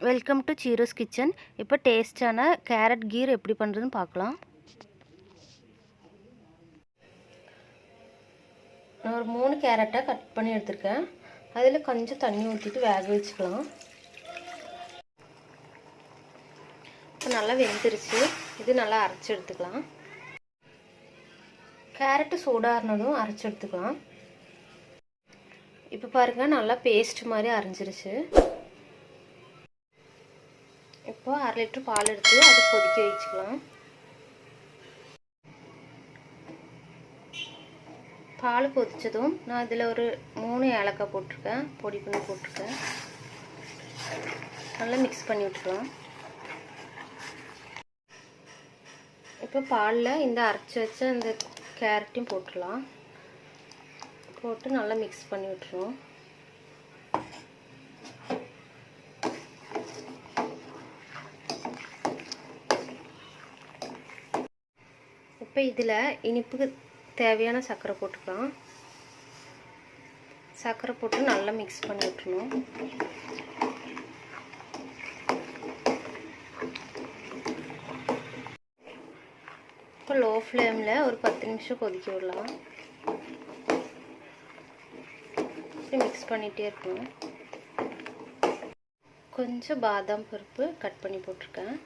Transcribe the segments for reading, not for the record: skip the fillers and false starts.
Welcome to Cheerus kitchen. இப்போ டேஸ்டான carrot கீர் எப்படி பண்ணுறதுன்னு பார்க்கலாம். நான் ஒரு 3 கேரட்டை கட் பண்ணி எடுத்துருக்கேன். அதில் கொஞ்சம் தண்ணி ஊற்றிட்டு வேக வச்சுக்கலாம். இப்போ நல்லா வெந்துருச்சு. இது நல்லா அரைச்சி எடுத்துக்கலாம். கேரட்டு சூடாகினதும் அரைச்சி எடுத்துக்கலாம். இப்போ பாருங்கள், நல்லா பேஸ்ட் மாதிரி அரைஞ்சிருச்சு. இப்போ 1/2 லிட்டர் பால் எடுத்து அதை கொதிக்க வச்சுக்கலாம். பால் கொதிச்சதும் நான் இதில் ஒரு 3 ஏலக்காய் போட்டிருக்கேன், பொடி பண்ணி போட்டிருக்கேன். நல்லா மிக்ஸ் பண்ணி விட்டுக்கலாம். இப்போ பாலில் இந்த அரைச்சி வச்ச இந்த கேரட்டையும் போட்டுடலாம். போட்டு நல்லா மிக்ஸ் பண்ணி விட்டுருவோம். இப்போ இதில் இனிப்புக்கு தேவையான சர்க்கரை போட்டுக்கலாம். சர்க்கரை போட்டு நல்லா மிக்ஸ் பண்ணி விட்டுருணும். இப்போ லோ ஃப்ளேமில் ஒரு 10 நிமிஷம் கொதிக்க விடலாம். மிக்ஸ் பண்ணிகிட்டே இருக்கணும். கொஞ்சம் பாதாம் பருப்பு கட் பண்ணி போட்டிருக்கேன்.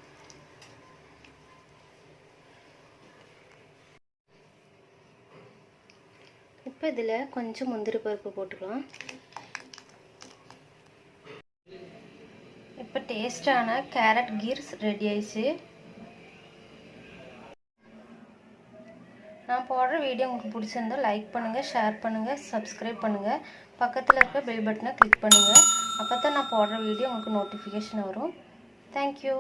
இப்போ இதில் கொஞ்சம் முந்திரி பருப்பு போட்டுக்கலாம். இப்போ டேஸ்டான கேரட் கீர்ஸ் ரெடி ஆயிடுச்சு. நான் போடுற வீடியோ உங்களுக்கு பிடிச்சிருந்தா லைக் பண்ணுங்கள், ஷேர் பண்ணுங்கள், சப்ஸ்கிரைப் பண்ணுங்கள். பக்கத்தில் இருக்க பெல் பட்டனை கிளிக் பண்ணுங்கள். அப்போ தான் நான் போடுற வீடியோ உங்களுக்கு நோட்டிஃபிகேஷன் வரும். தேங்க்யூ.